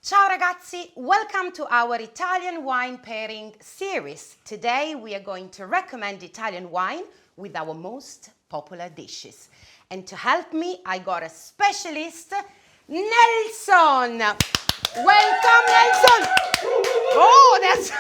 Ciao ragazzi, welcome to our Italian wine pairing series. Today we are going to recommend Italian wine with our most popular dishes. And to help me, I got a specialist, Nelson. Welcome, Nelson. Oh, that's...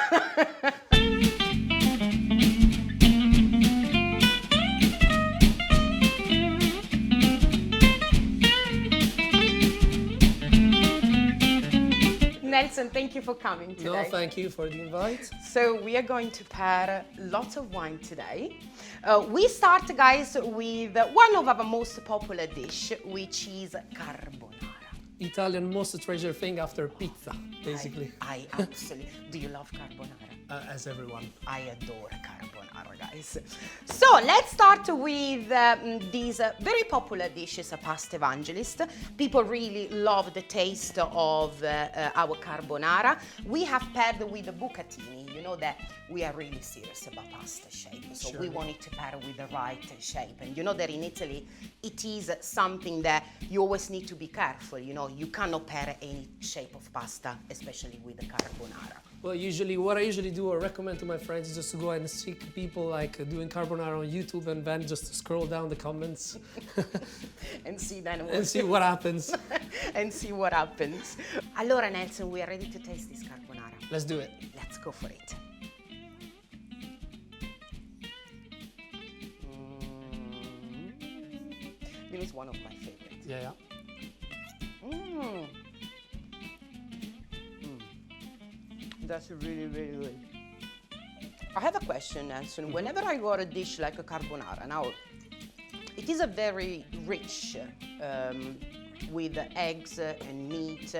Nelson, thank you for coming today. No, thank you for the invite. So we are going to pair lots of wine today. We start, guys, with one of our most popular dish, which is carbonara. Italian most treasured thing after pizza, basically. I absolutely... Do you love carbonara? As everyone. I adore carbonara, guys. So let's start with these very popular dishes, Pasta Evangelists. People really love the taste of our carbonara. We have paired with the bucatini. You know that we are really serious about pasta shape. So Sure. we want it to pair with the right shape. And you know that in Italy, it is something that you always need to be careful. You know, you cannot pair any shape of pasta, especially with the carbonara. Well, what I usually do or recommend to my friends is just to go and seek people like doing carbonara on YouTube and then just scroll down the comments And see then and see what happens. and see what happens. Allora Nelson, we are ready to taste this carbonara. Let's do it. Let's go for it. This is one of my favorites. Yeah. That's really, really good. I have a question, Nelson. Whenever I got a dish like a carbonara, now it is a very rich with eggs and meat.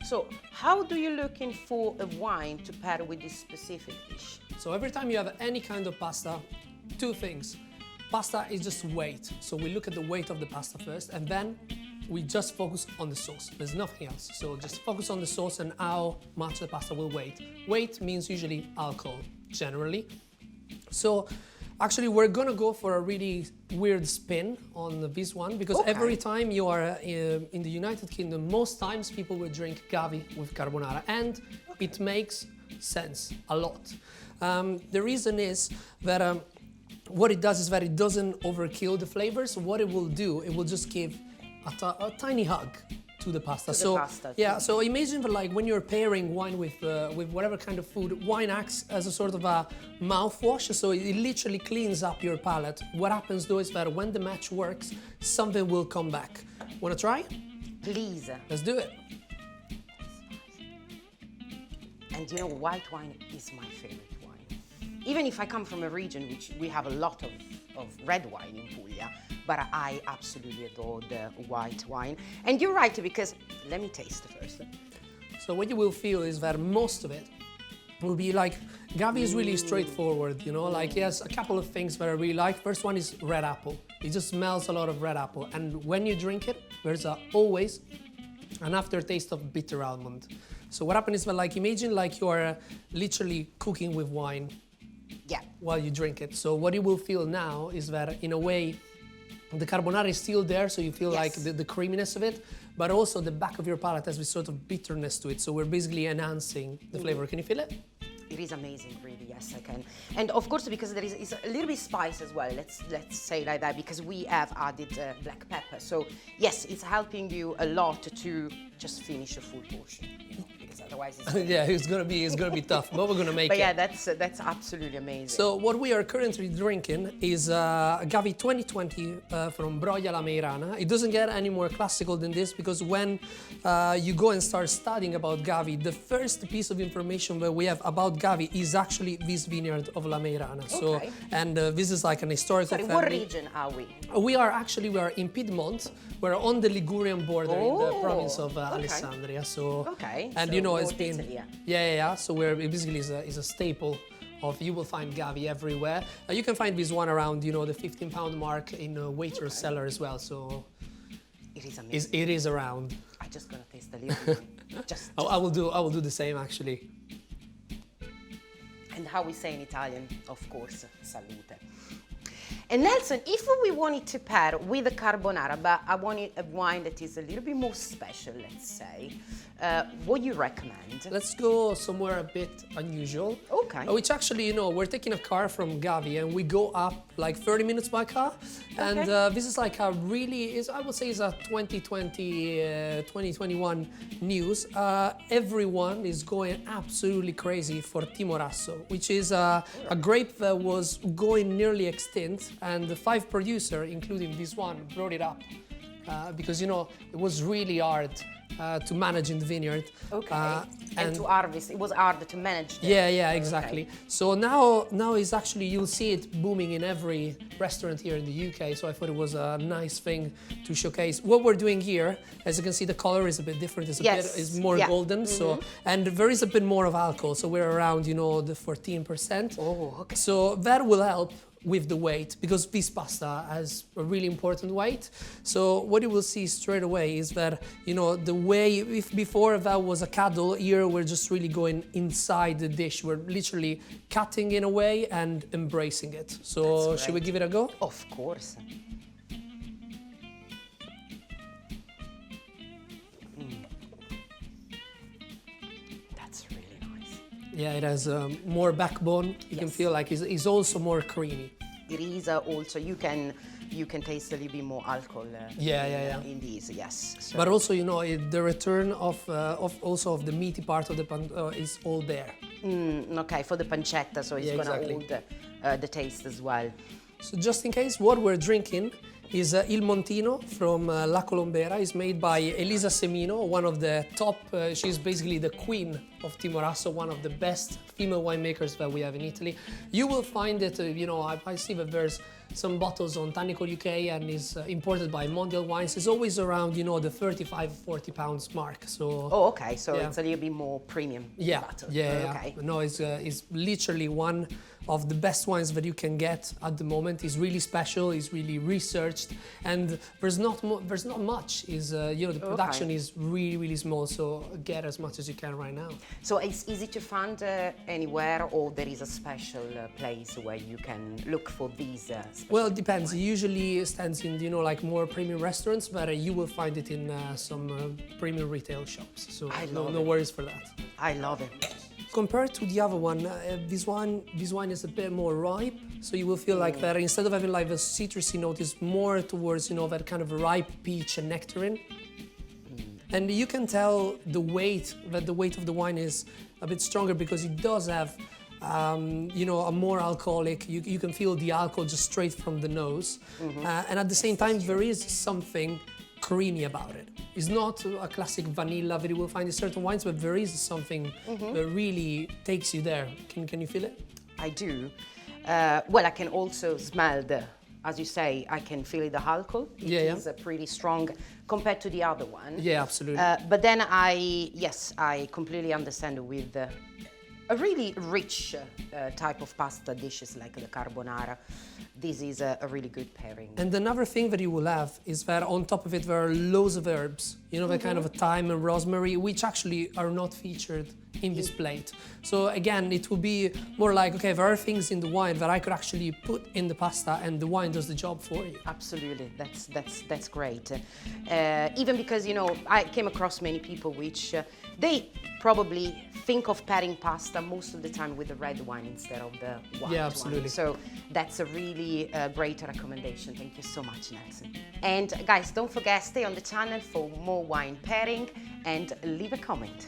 So how do you looking for a wine to pair with this specific dish? So every time you have any kind of pasta, two things. Pasta is just weight. So we look at the weight of the pasta first and then we just focus on the sauce. There's nothing else. So just focus on the sauce and how much the pasta will weigh. Weight means usually alcohol, generally. So actually we're gonna go for a really weird spin on this one because every time you are in the United Kingdom, most times people will drink gavi with carbonara and it makes sense a lot. The reason is that what it does is that it doesn't overkill the flavors. What it will do, it will just give a tiny hug to the pasta. So imagine that like when you're pairing wine with whatever kind of food, wine acts as a sort of a mouthwash. So it literally cleans up your palate. What happens though is that when the match works, something will come back. Wanna try? Please. Let's do it. And you know, white wine is my favorite wine. Even if I come from a region which we have a lot of red wine in Puglia, but I absolutely adore the white wine. And you're right, because let me taste first. So what you will feel is that most of it will be like, gavi is really straightforward, you know, like yes, a couple of things that I really like. First one is red apple. It just smells a lot of red apple. And when you drink it, there's always an aftertaste of bitter almond. So what happens is that like, imagine like you're literally cooking with wine while you drink it. So what you will feel now is that in a way, the carbonara is still there, so you feel like the creaminess of it, but also the back of your palate has this sort of bitterness to it. So we're basically enhancing the flavor. Can you feel it? It is amazing, really. Yes, I can. And of course, because there is a little bit spice as well. Let's say like that, because we have added black pepper. So yes, it's helping you a lot to just finish a full portion. You know, because otherwise, it's yeah, it's gonna be tough, but we're gonna make it. But yeah, that's absolutely amazing. So what we are currently drinking is Gavi 2020 from Broglia La Meirana. It doesn't get any more classical than this because when you go and start studying about Gavi, the first piece of information that we have about Gavi is actually this vineyard of La Meirana. So, and this is like an historical family. What region are we? We are in Piedmont. We're on the Ligurian border in the province of Alessandria. So, and so you know, it's been Italy, So we're basically is a staple of, you will find Gavi everywhere. You can find this one around, you know, the 15-pound mark in a waiter's cellar as well. So it is amazing. It is around. I'm just gonna taste a little bit. Just. I will do the same actually. And how we say in Italian, of course, salute. And Nelson, if we wanted to pair with a carbonara, but I wanted a wine that is a little bit more special, let's say, what do you recommend? Let's go somewhere a bit unusual. Okay. Which actually, we're taking a car from Gavi and we go up like 30 minutes by car. And this is like a really, I would say, is a 2020, 2021 news. Everyone is going absolutely crazy for Timorasso, which is a grape that was going nearly extinct. And the 5 producers, including this one, brought it up because, it was really hard to manage in the vineyard. Okay. And to harvest, it was hard to manage. Yeah, exactly. Okay. So now is actually, you'll see it booming in every restaurant here in the UK. So I thought it was a nice thing to showcase. What we're doing here, as you can see, the color is a bit different. It's more golden. So, and there is a bit more of alcohol. So we're around, the 14%. Oh, okay. So that will help with the weight, because this pasta has a really important weight. So what you will see straight away is that, the way, if before that was a cuddle, here we're just really going inside the dish. We're literally cutting in a way and embracing it. So should we give it a go? Of course. That's really nice. Yeah, it has more backbone. You can feel like it's also more creamy. It is also, you can taste a little bit more alcohol in these, yes. So. But also, the return of the meaty part of the pan is all there. Okay, for the pancetta, so it's gonna hold the taste as well. So just in case, what we're drinking is Il Montino from La Colombera. It's made by Elisa Semino, one of the top, she's basically the queen of Timorasso, one of the best female winemakers that we have in Italy. You will find it, I see that there's some bottles on Tannico UK and is imported by Mondial Wines. It's always around, the 35, 40 pounds mark. So. Oh, okay, so it's a little bit more premium. Bottle. Okay. No, it's literally one of the best wines that you can get at the moment. It's really special, it's really researched, and there's not much. The production is really, really small, so get as much as you can right now. So it's easy to find anywhere, or there is a special place where you can look for these? Well, it depends. It usually stands in, like more premium restaurants, but you will find it in some premium retail shops. So no worries for that. I love it. Compared to the other one, this wine is a bit more ripe, so you will feel like that instead of having like a citrusy note, it's more towards that kind of ripe peach and nectarine. And you can tell the weight of the wine is a bit stronger because it does have a more alcoholic. You can feel the alcohol just straight from the nose, and at the same time there is something creamy about it. It's not a classic vanilla that you will find in certain wines, but there is something that really takes you there. Can you feel it? I do. Well, I can also smell as you say, I can feel the alcohol. It is pretty strong compared to the other one. Yeah, absolutely. But then I completely understand with a really rich type of pasta dishes like the carbonara. This is a really good pairing. And another thing that you will have is that on top of it there are loads of herbs, the kind of a thyme and rosemary, which actually are not featured in this plate. So again, it will be more like, okay, there are things in the wine that I could actually put in the pasta and the wine does the job for you. Absolutely, that's great. Even because, I came across many people which they probably think of pairing pasta most of the time with the red wine instead of the white Yeah, absolutely. wine. So that's a really great recommendation. Thank you so much, Nelson. And guys, don't forget, stay on the channel for more wine pairing and leave a comment.